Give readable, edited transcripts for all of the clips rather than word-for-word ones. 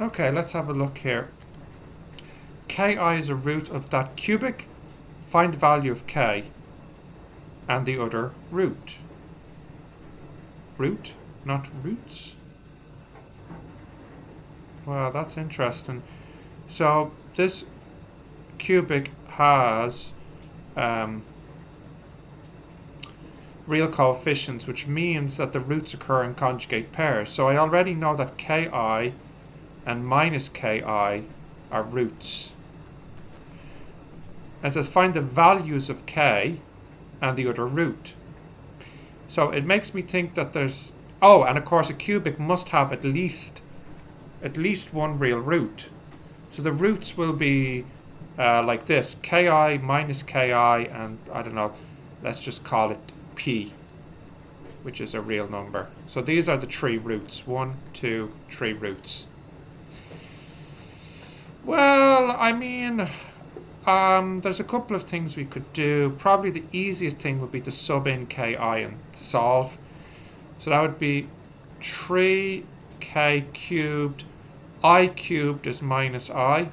Okay, let's have a look here. Ki is a root of that cubic. Find the value of k and the other root. Root, not roots. Wow, that's interesting. So this cubic has real coefficients, which means that the roots occur in conjugate pairs. So I already know that ki and minus ki are roots. It says find the values of k and the other root. So it makes me think that there's... Oh, and of course a cubic must have at least one real root. So the roots will be like this. Ki minus ki, and I don't know, let's just call it p, which is a real number. So these are the three roots. 1, 2, 3 roots. Well, I mean, there's a couple of things we could do. Probably the easiest thing would be to sub in ki and solve. So that would be 3k cubed. I cubed is minus I.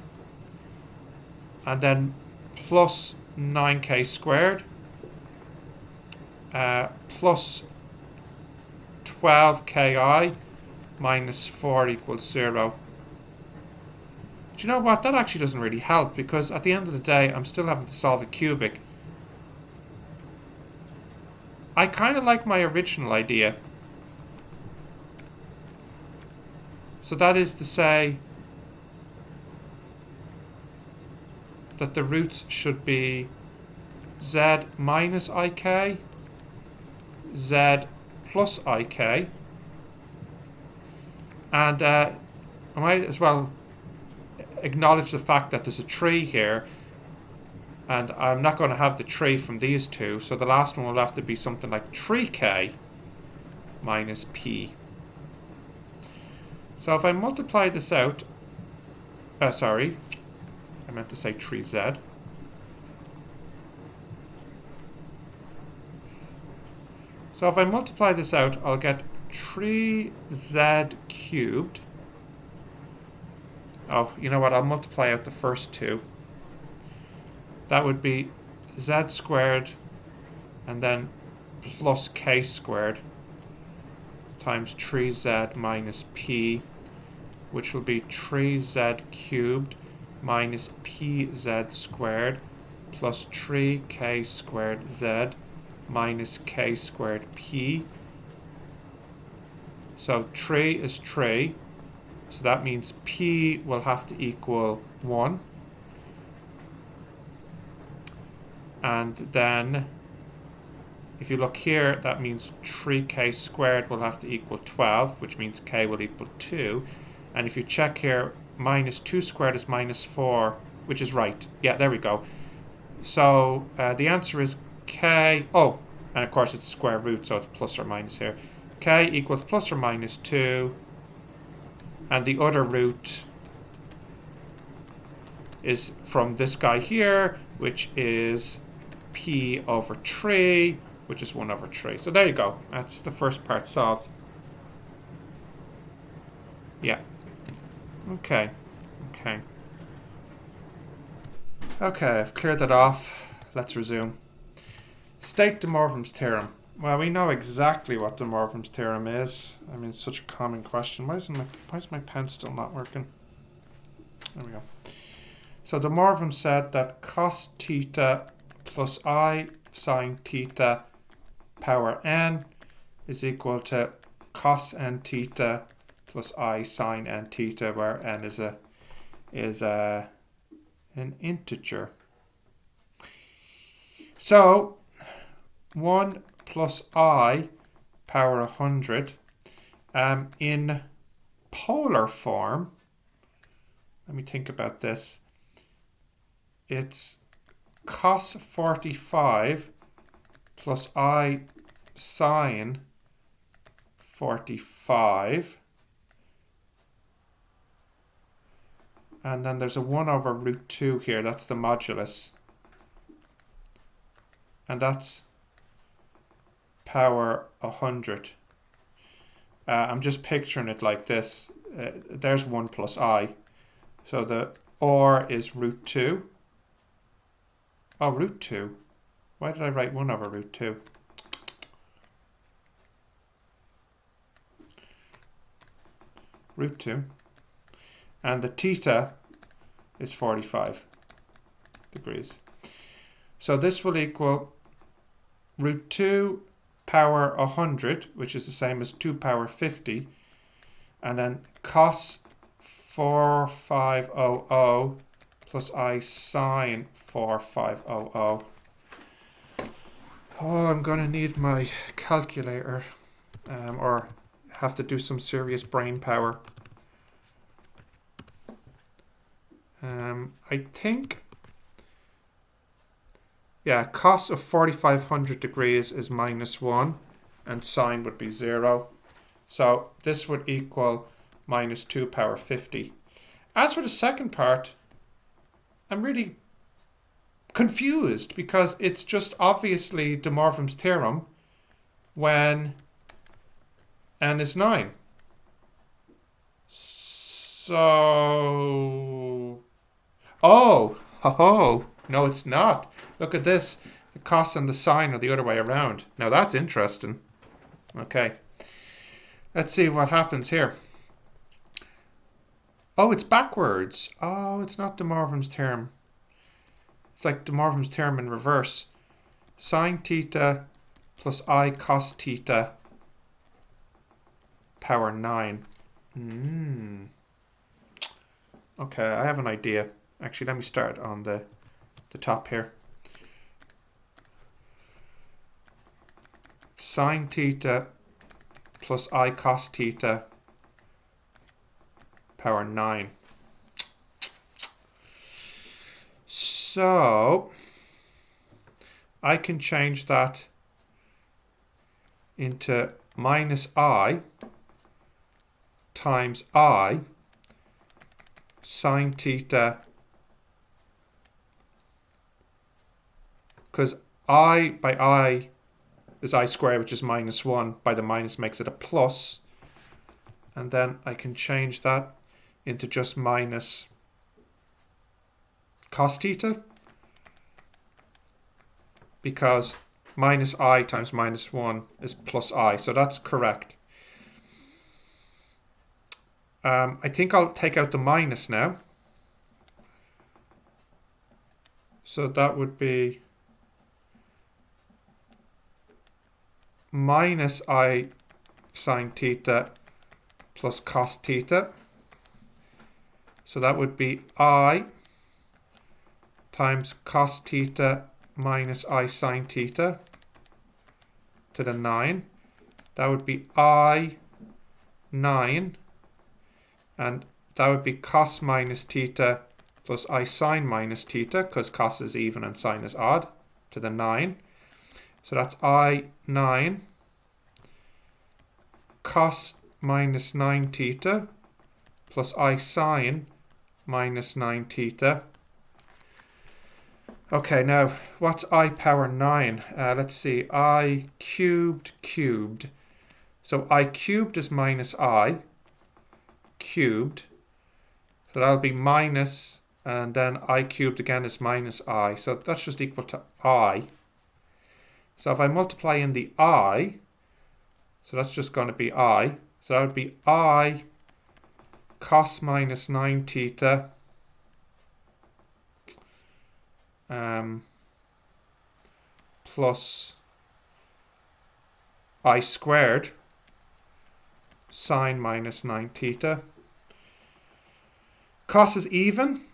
And then plus 9k squared. Plus 12ki minus 4 equals 0. Do you know what? That actually doesn't really help, because at the end of the day, I'm still having to solve a cubic. I kind of like my original idea. So that is to say that the roots should be z minus ik, z plus ik, and I might as well acknowledge the fact that there's a tree here, and I'm not going to have the tree from these two, so the last one will have to be something like 3k minus p. So if I multiply this out, sorry, I meant to say 3z. So if I multiply this out, I'll get 3z cubed. Oh, you know what? I'll multiply out the first two. That would be z squared and then plus k squared times 3z minus p, which will be 3z cubed minus pz squared plus 3k squared z minus k squared p. So 3 is 3. So that means p will have to equal 1. And then, if you look here, that means 3k squared will have to equal 12, which means k will equal 2. And if you check here, minus 2 squared is minus 4, which is right. Yeah, there we go. So the answer is k... Oh, and of course it's square root, so it's plus or minus here. K equals plus or minus 2. And the other root is from this guy here, which is p over 3, which is 1 over 3. So there you go. That's the first part solved. Yeah. Okay. Okay, I've cleared that off. Let's resume. State de Morgan's theorem. Well, we know exactly what de Morgan's theorem is. I mean, it's such a common question. Why is my pen still not working? There we go. So de Morgan said that cos theta plus I sine theta power n is equal to cos n theta plus I sine n theta, where n is an integer. So 1 plus I power 100 in polar form. Let me think about this. It's cos 45 plus I sine 45. And then there's a 1 over root 2 here. That's the modulus. And that's power 100. I'm just picturing it like this. there's 1 plus I. So the or is root 2. Oh, root 2. Why did I write 1 over root 2? Root 2. And the theta is 45 degrees. So this will equal root 2 power 100, which is the same as 2 power 50. And then cos 4500 plus I sine 4500. Oh, I'm going to need my calculator, or have to do some serious brain power. I think, yeah, cos of 4500 degrees is -1 and sine would be 0. So this would equal minus 2 power 50. As for the second part, I'm really confused because it's just obviously De Morpham's theorem when n is 9. So, oh, no, it's not. Look at this. The cos and the sine are the other way around. Now that's interesting. Okay. Let's see what happens here. Oh, it's backwards. Oh, it's not De Morpham's theorem. It's like De Morpham's theorem in reverse. Sine theta plus I cos theta power 9. Okay, I have an idea. Actually, let me start on the top here. Sine theta plus I cos theta power 9. So I can change that into minus I times I sine theta, because I by I is I squared, which is -1. By the minus makes it a plus. And then I can change that into just minus cos theta, because minus I times -1 is plus I. So that's correct. I think I'll take out the minus now. So that would be minus I sine theta plus cos theta. So that would be I times cos theta minus I sine theta to the 9. That would be I 9. And that would be cos minus theta plus I sine minus theta, because cos is even and sine is odd, to the 9. So that's I 9 cos minus 9 theta plus I sine minus 9 theta. Okay, now what's I power 9? Let's see, I cubed. So I cubed is minus I cubed. So that'll be minus, and then I cubed again is minus I. So that's just equal to I. So if I multiply in the I, so that's just going to be I. So that would be I cos minus 9 theta plus I squared sine minus 9 theta. Cos is even.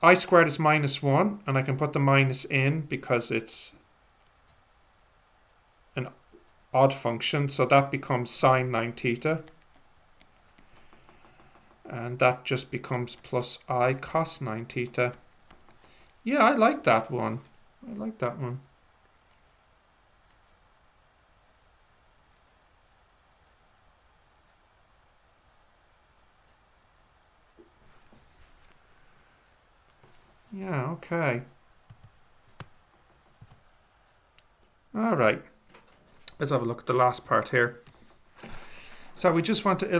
I squared is -1, and I can put the minus in because it's an odd function, so that becomes sine 9 theta. And that just becomes plus I cos 9 theta. Yeah, I like that one. I like that one. Yeah, okay. All right. Let's have a look at the last part here. So we just want to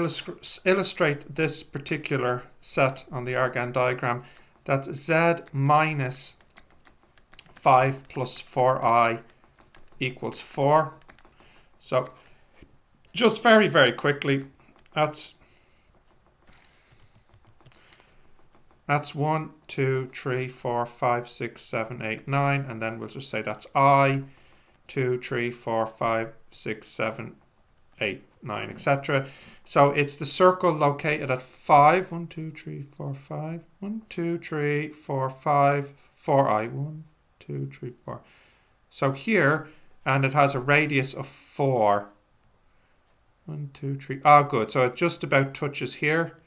illustrate this particular set on the Argand diagram. That's z minus 5 plus 4i equals 4. So just very, very quickly, that's 1, 2, 3, 4, 5, 6, 7, 8, 9, and then we'll just say that's I, 2, 3, 4, 5, 6, 7, 8, 9, etc. So it's the circle located at 5, 1, 2, 3, 4, 5, 1, 2, 3, 4, 5, 4i, 1, 2, 3, 4. So here, and it has a radius of 4. 1, 2, 3. Ah, good. So it just about touches here.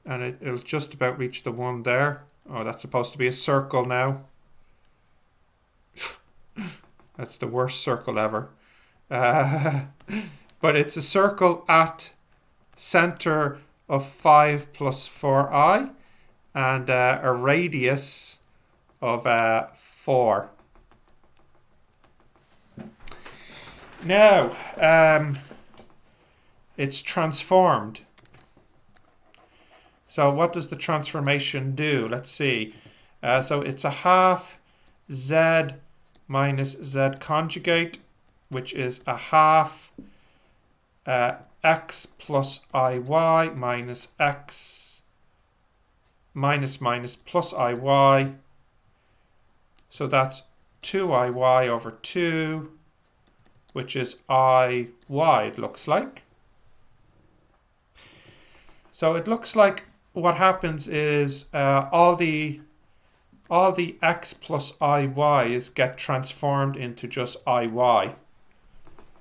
And it'll just about reach the 1 there. Oh, that's supposed to be a circle now. That's the worst circle ever. But it's a circle at center of 5 plus 4i and a radius of 4. Now, it's transformed. So what does the transformation do? Let's see. So it's a half z minus z conjugate, which is a half x plus iy minus x minus plus iy. So that's 2iy over 2, which is iy, it looks like. So it looks like what happens is all the x plus iy's get transformed into just iy.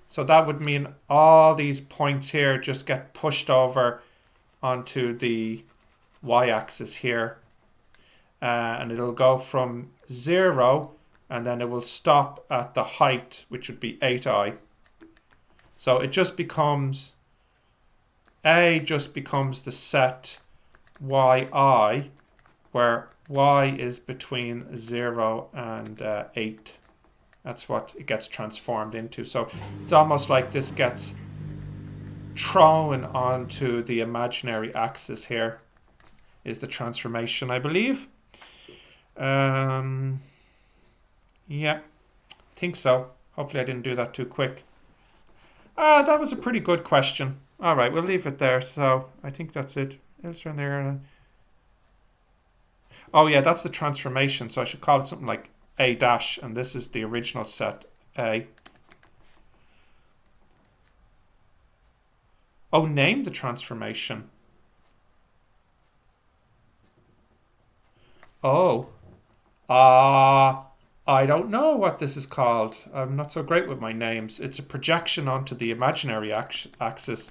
So that would mean all these points here just get pushed over onto the y-axis here. And it'll go from 0 and then it will stop at the height, which would be 8i. So it just becomes, A just becomes the set yi, where y is between 0 and 8. That's what it gets transformed into. So it's almost like this gets thrown onto the imaginary axis here, is the transformation, I believe. Yeah, I think so. Hopefully I didn't do that too quick. That was a pretty good question. All right, we'll leave it there. So I think that's it. There. Oh yeah, that's the transformation. So I should call it something like A dash, and this is the original set A. Oh, name the transformation. Oh. I don't know what this is called. I'm not so great with my names. It's a projection onto the imaginary axis.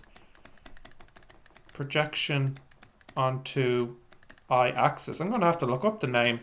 Projection onto I-axis. I'm going to have to look up the name.